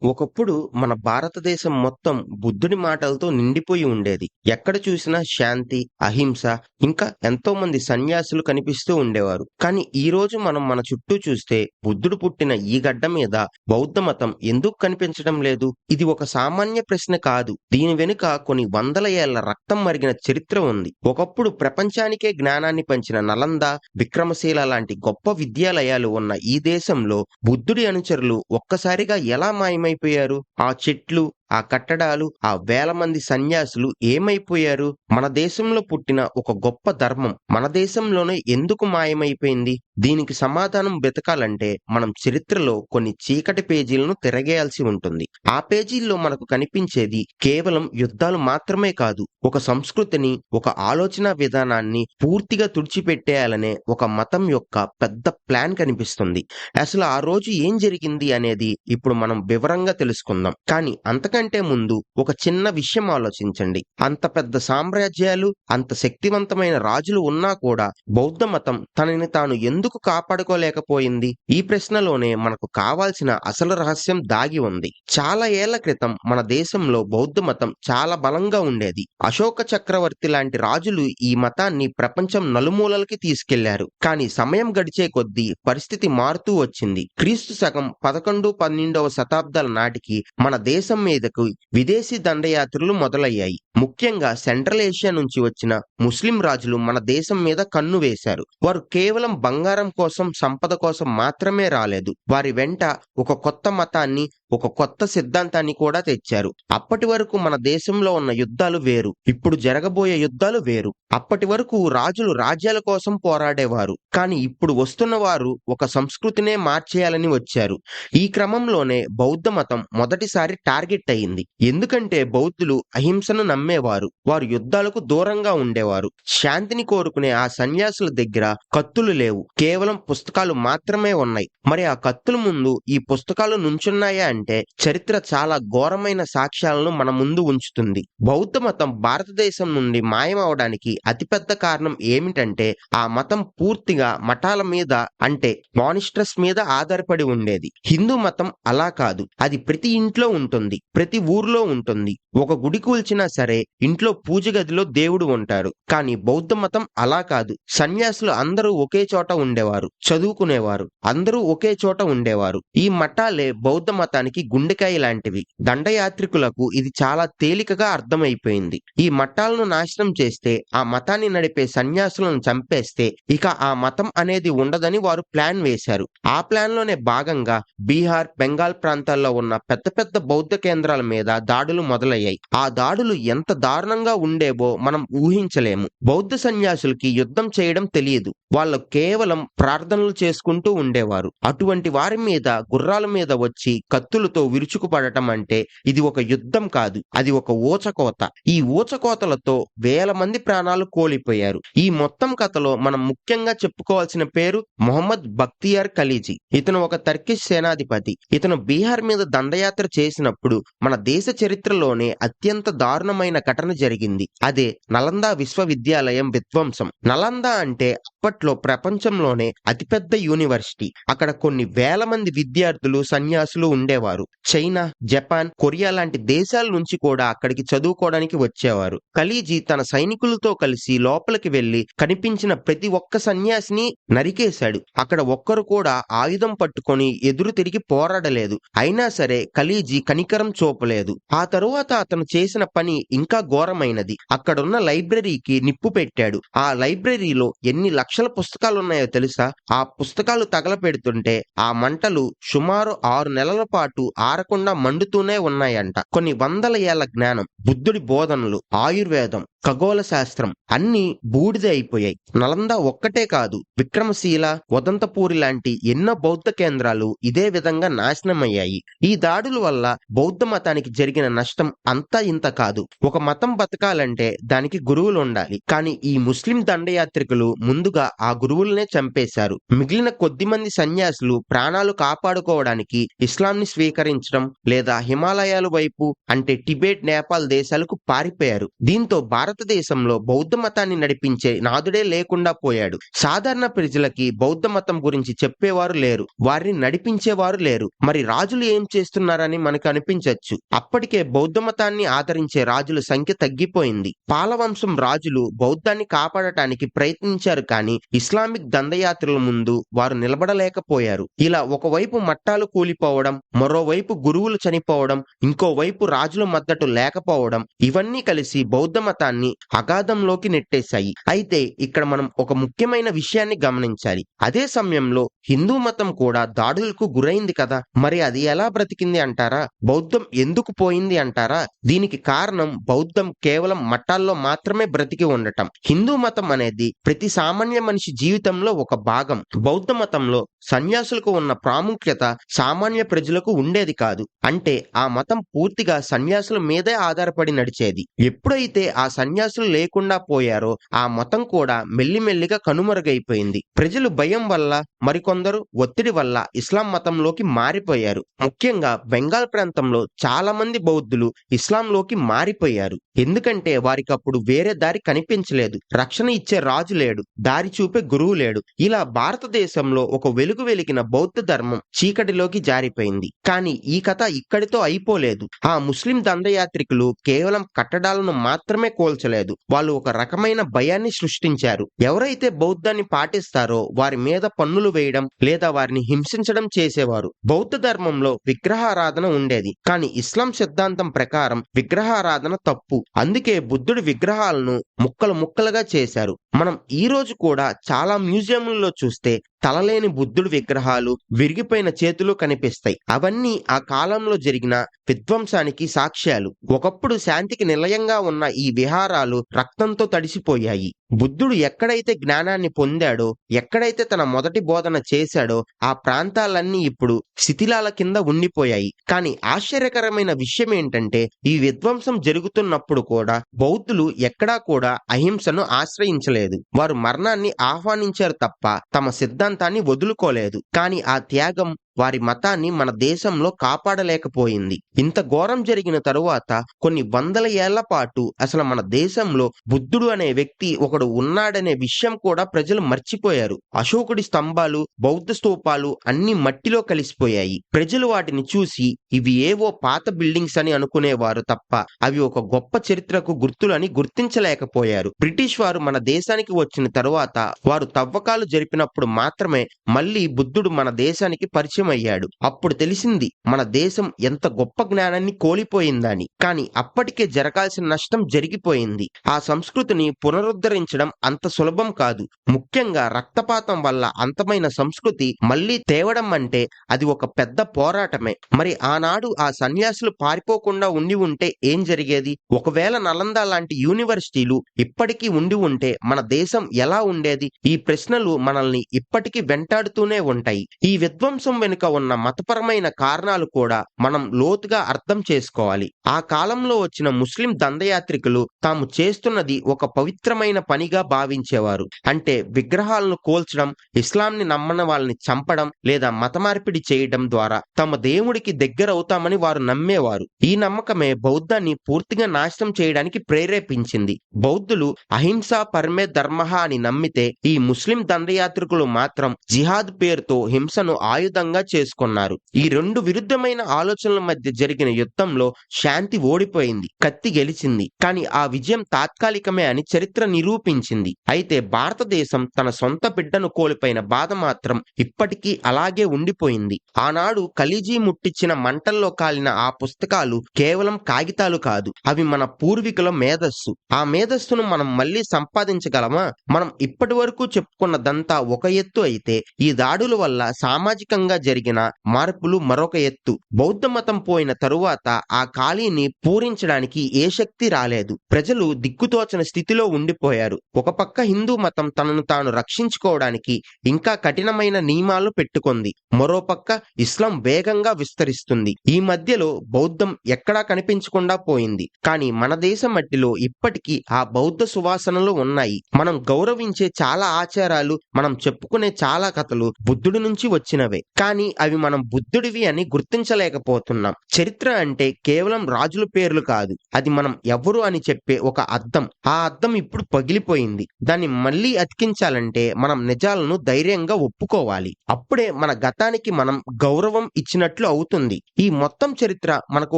ఒకప్పుడు మన భారతదేశం మొత్తం బుద్ధుడి మాటలతో నిండిపోయి ఉండేది. ఎక్కడ చూసినా శాంతి, అహింస, ఇంకా ఎంతో మంది సన్యాసులు కనిపిస్తూ ఉండేవారు. కానీ ఈ రోజు మనం మన చుట్టూ చూస్తే బుద్ధుడు పుట్టిన ఈ గడ్డ మీద బౌద్ధ మతం ఎందుకు కనిపించడం లేదు? ఇది ఒక సామాన్య ప్రశ్న కాదు. దీని వెనుక కొన్ని వందల ఏళ్ల రక్తం మరిగిన చరిత్ర ఉంది. ఒకప్పుడు ప్రపంచానికే జ్ఞానాన్ని పంచిన నలంద, విక్రమశీల లాంటి గొప్ప విద్యాలయాలు ఉన్న ఈ దేశంలో బుద్ధుడి అనుచరులు ఒక్కసారిగా ఎలా మాయమైపోయారు? ఆ చెట్లు, ఆ కట్టడాలు, ఆ వేల మంది సన్యాసులు ఏమైపోయారు? మన దేశంలో పుట్టిన ఒక గొప్ప ధర్మం మన దేశంలోనే ఎందుకు మాయమైపోయింది? దీనికి సమాధానం వెతకాలంటే మనం చరిత్రలో కొన్ని చీకటి పేజీలను తిరగేయాల్సి ఉంటుంది. ఆ పేజీల్లో మనకు కనిపించేది కేవలం యుద్ధాలు మాత్రమే కాదు, ఒక సంస్కృతిని, ఒక ఆలోచన విధానాన్ని పూర్తిగా తుడిచిపెట్టేయాలనే ఒక మతం యొక్క పెద్ద ప్లాన్ కనిపిస్తుంది. అసలు ఆ రోజు ఏం జరిగింది అనేది ఇప్పుడు మనం వివరంగా తెలుసుకుందాం. కానీ అంతకంటే ముందు ఒక చిన్న విషయం ఆలోచించండి. అంత పెద్ద సామ్రాజ్యాలు, అంత శక్తివంతమైన రాజులు ఉన్నా కూడా బౌద్ధ మతం తనని తాను ఎందుకు కాపాడుకోలేకపోయింది? ఈ ప్రశ్నలోనే మనకు కావాల్సిన అసలు రహస్యం దాగి ఉంది. చాలా ఏళ్ల క్రితం మన దేశంలో బౌద్ధ మతం చాలా బలంగా ఉండేది. అశోక చక్రవర్తి లాంటి రాజులు ఈ మతాన్ని ప్రపంచం నలుమూలలకి తీసుకెళ్లారు. కానీ సమయం గడిచే కొద్దీ పరిస్థితి మారుతూ వచ్చింది. క్రీస్తు శకం 11, 12వ శతాబ్దాల నాటికి మన దేశం మీదకు విదేశీ దండయాత్రలు మొదలయ్యాయి. ముఖ్యంగా సెంట్రల్ ఏషియా నుంచి వచ్చిన ముస్లిం రాజులు మన దేశం మీద కన్ను వేశారు. వారు కేవలం బంగారం కోసం, సంపద కోసం మాత్రమే రాలేదు. వారి వెంట ఒక కొత్త మతాన్ని, ఒక కొత్త సిద్ధాంతాన్ని కూడా తెచ్చారు. అప్పటి వరకు మన దేశంలో ఉన్న యుద్ధాలు వేరు, ఇప్పుడు జరగబోయే యుద్ధాలు వేరు. అప్పటి వరకు రాజులు రాజ్యాల కోసం పోరాడేవారు. కానీ ఇప్పుడు వస్తున్న వారు ఒక సంస్కృతినే మార్చేయాలని వచ్చారు. ఈ క్రమంలోనే బౌద్ధ మతం మొదటిసారి టార్గెట్ అయింది. ఎందుకంటే బౌద్ధులు అహింసను నమ్మేవారు. వారు యుద్ధాలకు దూరంగా ఉండేవారు. శాంతిని కోరుకునే ఆ సన్యాసుల దగ్గర కత్తులు లేవు, కేవలం పుస్తకాలు మాత్రమే ఉన్నాయి. మరి ఆ కత్తుల ముందు ఈ పుస్తకాలు నుంచున్నాయా అంటే చరిత్ర చాలా ఘోరమైన సాక్ష్యాలను మన ముందు ఉంచుతుంది. బౌద్ధ మతం భారతదేశం నుండి మాయమవడానికి అతిపెద్ద కారణం ఏమిటంటే ఆ మతం పూర్తిగా మఠాల మీద, అంటే మానిస్ట్రస్ మీద ఆధారపడి ఉండేది. హిందూ మతం అలా కాదు. అది ప్రతి ఇంట్లో ఉంటుంది, ప్రతి ఊర్లో ఉంటుంది. ఒక గుడి కూల్చినా సరే ఇంట్లో పూజ గదిలో దేవుడు ఉంటారు. కానీ బౌద్ధ మతం అలా కాదు. సన్యాసులు అందరూ ఒకే చోట ఉండేవారు, చదువుకునేవారు, అందరూ ఒకే చోట ఉండేవారు. ఈ మఠాలే బౌద్ధ మతానికి గుండెకాయ లాంటివి. దండయాత్రికులకు ఇది చాలా తేలికగా అర్థమైపోయింది. ఈ మఠాలను నాశనం చేస్తే, ఆ మతాన్ని నడిపే సన్యాసులను చంపేస్తే ఇక ఆ మతం అనేది ఉండదని వారు ప్లాన్ వేశారు. ఆ ప్లాన్ లోనే భాగంగా బీహార్, బెంగాల్ ప్రాంతాల్లో ఉన్న పెద్ద పెద్ద బౌద్ధ కేంద్రాల మీద దాడులు మొదలయ్యాయి. ఆ దాడులు ఎంత దారుణంగా ఉండేవో మనం ఊహించలేము. బౌద్ధ సన్యాసులకి యుద్ధం చేయడం తెలియదు. వాళ్ళు కేవలం ప్రార్థనలు చేసుకుంటూ ఉండేవారు. అటువంటి వారి మీద గుర్రాల మీద వచ్చి కత్తులతో విరుచుకుపడటం అంటే ఇది ఒక యుద్ధం కాదు, అది ఒక ఊచకోత. ఈ ఊచకోతలతో వేల మంది ప్రాణాలు కోల్పోయారు. ఈ మొత్తం కథలో మనం ముఖ్యంగా చెప్పుకోవాల్సిన పేరు మొహమ్మద్ బక్తియార్ ఖలీజీ. ఇతను ఒక టర్కిష్ సేనాధిపతి. ఇతను బీహార్ మీద దండయాత్ర చేసినప్పుడు మన దేశ చరిత్రలోనే అత్యంత దారుణమైన ఘటన జరిగింది. అదే నలంద విశ్వవిద్యాలయం విధ్వంసం. నలంద అంటే అప్పట్లో ప్రపంచంలోనే అతిపెద్ద యూనివర్సిటీ. అక్కడ కొన్ని వేల మంది విద్యార్థులు, సన్యాసులు ఉండేవారు. చైనా, జపాన్, కొరియా లాంటి దేశాల నుంచి కూడా అక్కడికి చదువుకోవడానికి వచ్చేవారు. ఖలీజీ తన సైనికులతో కలిసి లోపలికి వెళ్లి కనిపించిన ప్రతి ఒక్క సన్యాసిని నరికేశాడు. అక్కడ ఒక్కరు కూడా ఆయుధం పట్టుకొని ఎదురు తిరిగి పోరాడలేదు. అయినా సరే ఖలీజీ కనికరం చూపలేదు. ఆ తరువాత అతను చేసిన పని ఇంకా ఘోరమైనది. అక్కడున్న లైబ్రరీకి నిప్పు పెట్టాడు. ఆ లైబ్రరీలో ఎన్ని లక్షల పుస్తకాలున్నాయో తెలుసా? ఆ పుస్తకాలు తగలపెడుతుంటే ఆ మంటలు సుమారు 6 నెలల పాటు ఆరకుండా మండుతూనే ఉన్నాయంట. కొన్ని వందల ఏళ్ల జ్ఞానం, బుద్ధుడి బోధనలు, ఆయుర్వేదం, ఖగోళ శాస్త్రం అన్నీ బూడిద అయిపోయాయి. నలంద ఒక్కటే కాదు, విక్రమశీల, వదంతపూరి లాంటి ఎన్నో బౌద్ధ కేంద్రాలు ఇదే విధంగా నాశనమయ్యాయి. ఈ దాడుల వల్ల బౌద్ధ మతానికి జరిగిన నష్టం అంతా ఇంత కాదు. ఒక మతం బతకాలంటే దానికి గురువులు ఉండాలి. కానీ ఈ ముస్లిం దండయాత్రికులు ముందుగా ఆ గురువులనే చంపేశారు. మిగిలిన కొద్ది మంది సన్యాసులు ప్రాణాలు కాపాడుకోవడానికి ఇస్లాంని స్వీకరించడం లేదా హిమాలయాల వైపు, అంటే టిబెట్, నేపాల్ దేశాలకు పారిపోయారు. దీంతో భారతదేశం భారతదేశంలో బౌద్ధ మతాన్ని నడిపించే నాదుడే లేకుండా పోయాడు. సాధారణ ప్రజలకి బౌద్ధ మతం గురించి చెప్పేవారు లేరు, వారిని నడిపించేవారు లేరు. మరి రాజులు ఏం చేస్తున్నారని మనకు అనిపించవచ్చు. అప్పటికే బౌద్ధ మతాన్ని ఆదరించే రాజుల సంఖ్య తగ్గిపోయింది. పాలవంశం రాజులు బౌద్ధాన్ని కాపాడటానికి ప్రయత్నించారు, కానీ ఇస్లామిక్ దండయాత్రల ముందు వారు నిలబడలేకపోయారు. ఇలా ఒకవైపు మట్టాలు కూలిపోవడం, మరోవైపు గురువులు చనిపోవడం, ఇంకోవైపు రాజుల మద్దతు లేకపోవడం, ఇవన్నీ కలిసి బౌద్ధ మతాన్ని అగాధంలోకి నెట్టేశాయి. అయితే ఇక్కడ మనం ఒక ముఖ్యమైన విషయాన్ని గమనించాలి. అదే సమయంలో హిందూ మతం కూడా దాడులకు గురైంది కదా. మరి అది ఎలా బ్రతికింది అంటారా? బౌద్ధం ఎందుకు పోయింది అంటారా? దీనికి కారణం బౌద్ధం కేవలం మఠాల్లో మాత్రమే బ్రతికి ఉండటం. హిందూ మతం అనేది ప్రతి సామాన్య మనిషి జీవితంలో ఒక భాగం. బౌద్ధ మతంలో సన్యాసులకు ఉన్న ప్రాముఖ్యత సామాన్య ప్రజలకు ఉండేది కాదు. అంటే ఆ మతం పూర్తిగా సన్యాసుల మీదే ఆధారపడి నడిచేది. ఎప్పుడైతే ఆ సన్యాసులు లేకుండా పోయారో ఆ మతం కూడా మెల్లిమెల్లిగా కనుమరుగైపోయింది. ప్రజలు భయం వల్ల, మరికొందరు ఒత్తిడి వల్ల ఇస్లాం మతంలోకి మారిపోయారు. ముఖ్యంగా బెంగాల్ ప్రాంతంలో చాలా మంది బౌద్ధులు ఇస్లాంలోకి మారిపోయారు. ఎందుకంటే వారికి అప్పుడు వేరే దారి కనిపించలేదు. రక్షణ ఇచ్చే రాజు లేడు, దారి చూపే గురువు లేడు. ఇలా భారతదేశంలో ఒక వెలుగు వెలిగిన బౌద్ధ ధర్మం చీకటిలోకి జారిపోయింది. కానీ ఈ కథ ఇక్కడితో అయిపోలేదు. ఆ ముస్లిం దండయాత్రికులు కేవలం కట్టడాలను మాత్రమే కోల్చలేదు, వాళ్ళు ఒక రకమైన భయాన్ని సృష్టించారు. ఎవరైతే బౌద్ధాన్ని పాటిస్తారో వారి మీద పన్నులు వేయడం లేదా వారిని హింసించడం చేసేవారు. బౌద్ధ ధర్మంలో విగ్రహారాధన ఉండేది, కానీ ఇస్లాం సిద్ధాంతం ప్రకారం విగ్రహారాధన తప్పు. అందుకే బుద్ధుడి విగ్రహాలను ముక్కలు ముక్కలుగా చేశారు. మనం ఈ రోజు కూడా చాలా మ్యూజియంలలో చూస్తే తలలేని బుద్ధుడి విగ్రహాలు, విరిగిపోయిన చేతులు కనిపిస్తాయి. అవన్నీ ఆ కాలంలో జరిగిన విధ్వంసానికి సాక్ష్యాలు. ఒకప్పుడు శాంతికి నిలయంగా ఉన్న ఈ విహారాలు రక్తంతో తడిసిపోయాయి. బుద్ధుడు ఎక్కడైతే జ్ఞానాన్ని పొందాడో, ఎక్కడైతే తన మొదటి బోధన చేశాడో ఆ ప్రాంతాలన్నీ ఇప్పుడు శిథిలాల కింద ఉండిపోయాయి. కానీ ఆశ్చర్యకరమైన విషయం ఏంటంటే ఈ విధ్వంసం జరుగుతున్నప్పుడు కూడా బౌద్ధులు ఎక్కడా కూడా అహింసను ఆశ్రయించలేదు. వారు మరణాన్ని ఆహ్వానించారు తప్ప తమ సిద్ధాంతాన్ని వదులుకోలేదు. కానీ ఆ త్యాగం వారి మతాన్ని మన దేశంలో కాపాడలేకపోయింది. ఇంత ఘోరం జరిగిన తరువాత కొన్ని వందల ఏళ్ల పాటు అసలు మన దేశంలో బుద్ధుడు అనే వ్యక్తి ఒకడు ఉన్నాడనే విషయం కూడా ప్రజలు మర్చిపోయారు. అశోకుడి స్తంభాలు, బౌద్ధ స్తూపాలు అన్ని మట్టిలో కలిసిపోయాయి. ప్రజలు వాటిని చూసి ఇవి ఏవో పాత బిల్డింగ్స్ అని అనుకునేవారు తప్ప అవి ఒక గొప్ప చరిత్రకు గుర్తులని గుర్తించలేకపోయారు. బ్రిటిష్ వారు మన దేశానికి వచ్చిన తరువాత వారు తవ్వకాలు జరిపినప్పుడు మాత్రమే మళ్ళీ బుద్ధుడు మన దేశానికి పరిచయం అయ్యాడు. అప్పుడు తెలిసింది మన దేశం ఎంత గొప్ప జ్ఞానాన్ని కోల్పోయిందని. కానీ అప్పటికే జరగాల్సిన నష్టం జరిగిపోయింది. ఆ సంస్కృతిని పునరుద్ధరించడం అంత సులభం కాదు. ముఖ్యంగా రక్తపాతం వల్ల అంతమైన సంస్కృతి మళ్ళీ తేవడం అంటే అది ఒక పెద్ద పోరాటమే. మరి ఆనాడు ఆ సన్యాసులు పారిపోకుండా ఉండి ఉంటే ఏం జరిగేది? ఒకవేళ నలంద లాంటి యూనివర్సిటీలు ఇప్పటికీ ఉండి ఉంటే మన దేశం ఎలా ఉండేది? ఈ ప్రశ్నలు మనల్ని ఇప్పటికీ వెంటాడుతూనే ఉంటాయి. ఈ విధ్వంసం వెనుక ఉన్న మతపరమైన కారణాలు కూడా మనం లోతుగా అర్థం చేసుకోవాలి. ఆ కాలంలో వచ్చిన ముస్లిం దండయాత్రికులు తాము చేస్తున్నది ఒక పవిత్రమైన పనిగా భావించేవారు. అంటే విగ్రహాలను కోల్చడం, ఇస్లాంని నమ్మని వాళ్ళని చంపడం లేదా మత మార్పిడి చేయడం ద్వారా తమ దేవుడికి దగ్గరవుతామని వారు నమ్మేవారు. ఈ నమ్మకమే బౌద్ధాన్ని పూర్తిగా నాశనం చేయడానికి ప్రేరేపించింది. బౌద్ధులు అహింసా పరమే ధర్మః అని నమ్మితే ఈ ముస్లిం దండయాత్రికులు మాత్రం జిహాద్ పేరుతో హింసను ఆయుధంగా చేసుకున్నారు. ఈ రెండు విరుద్ధమైన ఆలోచనల మధ్య జరిగిన యుద్ధంలో శాంతి ఓడిపోయింది, కత్తి గెలిచింది. కానీ ఆ విజయం తాత్కాలికమే అని చరిత్ర నిరూపించింది. అయితే భారతదేశం తన సొంత బిడ్డను కోల్పోయిన బాధ మాత్రం ఇప్పటికీ అలాగే ఉండిపోయింది. ఆనాడు ఖలీజీ ముట్టించిన మంటల్లో కాలిన ఆ పుస్తకాలు కేవలం కాగితాలు కాదు, అవి మన పూర్వీకుల మేధస్సు. ఆ మేధస్సును మనం మళ్ళీ సంపాదించగలమా? మనం ఇప్పటి వరకు చెప్పుకున్నదంతా ఒక ఎత్తు అయితే ఈ దాడుల వల్ల సామాజికంగా జరిగిన మార్పులు మరొక ఎత్తు. బౌద్ధ మతం పోయిన తరువాత ఆ ఖాళీని పూరించడానికి ఏ శక్తి రాలేదు. ప్రజలు దిక్కుతోచని స్థితిలో ఉండిపోయారు. ఒక పక్క హిందూ మతం తనను తాను రక్షించుకోవడానికి ఇంకా కఠినమైన నియమాలు పెట్టుకుంది, మరోపక్క ఇస్లాం వేగంగా విస్తరిస్తుంది. ఈ మధ్యలో బౌద్ధం ఎక్కడా కనిపించకుండా పోయింది. కానీ మన దేశ మట్టిలో ఇప్పటికీ ఆ బౌద్ధ సువాసనలు ఉన్నాయి. మనం గౌరవించే చాలా ఆచారాలు, మనం చెప్పుకునే చాలా కథలు బుద్ధుడి నుంచి వచ్చినవే. కానీ కానీ అవి మనం బుద్ధుడివి అని గుర్తించలేకపోతున్నాం. చరిత్ర అంటే కేవలం రాజుల పేర్లు కాదు. అది మనం ఎవరు అని చెప్పే ఒక అద్దం. ఆ అద్దం ఇప్పుడు పగిలిపోయింది. దాన్ని మళ్ళీ అతికించాలంటే మనం నిజాలను ధైర్యంగా ఒప్పుకోవాలి. అప్పుడే మన గతానికి మనం గౌరవం ఇచ్చినట్లు అవుతుంది. ఈ మొత్తం చరిత్ర మనకు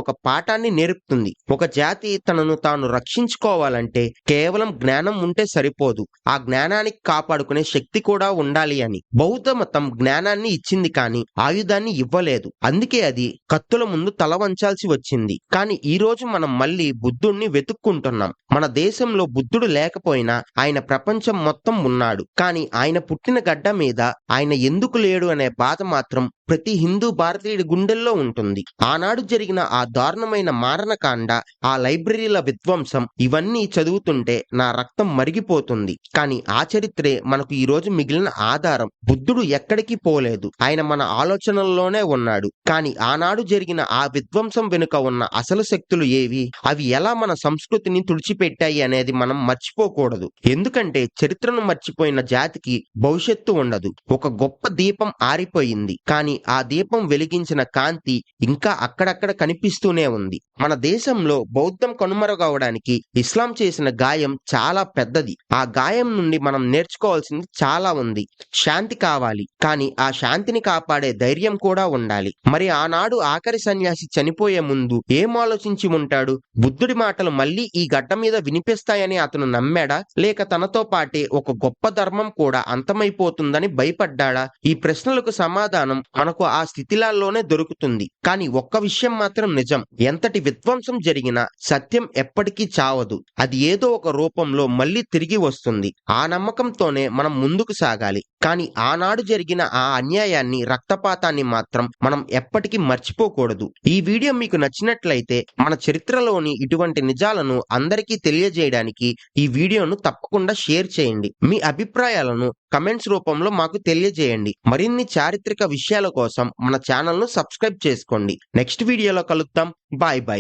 ఒక పాఠాన్ని నేర్పుతుంది. ఒక జాతి తనను తాను రక్షించుకోవాలంటే కేవలం జ్ఞానం ఉంటే సరిపోదు. ఆ జ్ఞానానికి కాపాడుకునే శక్తి కూడా ఉండాలి అని. బౌద్ధ మతం జ్ఞానాన్ని ఇచ్చింది కానీ ఆయుధాన్ని ఇవ్వలేదు. అందుకే అది కత్తుల ముందు తల వంచాల్సి వచ్చింది. కానీ ఈ రోజు మనం మళ్ళీ బుద్ధుణ్ణి వెతుక్కుంటున్నాం. మన దేశంలో బుద్ధుడు లేకపోయినా ఆయన ప్రపంచం మొత్తం ఉన్నాడు. కానీ ఆయన పుట్టిన గడ్డ మీద ఆయన ఎందుకు లేడు అనే బాధ మాత్రం ప్రతి హిందూ భారతీయుడి గుండెల్లో ఉంటుంది. ఆనాడు జరిగిన ఆ దారుణమైన మారణకాండ, ఆ లైబ్రరీల విధ్వంసం ఇవన్నీ చదువుతుంటే నా రక్తం మరిగిపోతుంది. కానీ ఆ చరిత్రే మనకు ఈ రోజు మిగిలిన ఆధారం. బుద్ధుడు ఎక్కడికి పోలేదు. ఆయన మన ఆలోచనల్లోనే ఉన్నాడు. కానీ ఆనాడు జరిగిన ఆ విధ్వంసం వెనుక ఉన్న అసలు శక్తులు ఏవి? అవి ఎలా మన సంస్కృతిని తుడిచిపెట్టాయి అనేది మనం మర్చిపోకూడదు. ఎందుకంటే చరిత్రను మర్చిపోయిన జాతికి భవిష్యత్తు ఉండదు. ఒక గొప్ప దీపం ఆరిపోయింది. కానీ ఆ దీపం వెలిగించిన కాంతి ఇంకా అక్కడక్కడ కనిపిస్తూనే ఉంది. మన దేశంలో బౌద్ధం కనుమరుగవడానికి ఇస్లాం చేసిన గాయం చాలా పెద్దది. ఆ గాయం నుండి మనం నేర్చుకోవాల్సింది చాలా ఉంది. శాంతి కావాలి, కానీ ఆ శాంతిని కాపాడే ధైర్యం కూడా ఉండాలి. మరి ఆనాడు ఆఖరి సన్యాసి చనిపోయే ముందు ఏం ఆలోచించి ఉంటాడు? బుద్ధుడి మాటలు మళ్ళీ ఈ గడ్డ మీద వినిపిస్తాయని అతను నమ్మాడా? లేక తనతో పాటే ఒక గొప్ప ధర్మం కూడా అంతమైపోతుందని భయపడ్డాడా? ఈ ప్రశ్నలకు సమాధానం మనకు ఆ స్థితిలాల్లోనే దొరుకుతుంది. కానీ ఒక్క విషయం మాత్రం నిజం. ఎంతటి విధ్వంసం జరిగినా సత్యం ఎప్పటికీ చావదు. అది ఏదో ఒక రూపంలో మళ్ళీ తిరిగి వస్తుంది. ఆ నమ్మకంతోనే మనం ముందుకు సాగాలి. కానీ ఆనాడు జరిగిన ఆ అన్యాయాన్ని, రక్తపాతాన్ని మాత్రం మనం ఎప్పటికీ మర్చిపోకూడదు. ఈ వీడియో మీకు నచ్చినట్లయితే మన చరిత్రలోని ఇటువంటి నిజాలను అందరికీ తెలియజేయడానికి ఈ వీడియోను తప్పకుండా షేర్ చేయండి. మీ అభిప్రాయాలను కమెంట్స్ రూపంలో మాకు తెలియజేయండి. మరిన్ని చారిత్రక విషయాల కోసం మన ఛానల్ను సబ్స్క్రైబ్ చేసుకోండి. నెక్స్ట్ వీడియోలో కలుద్దాం. Bye bye.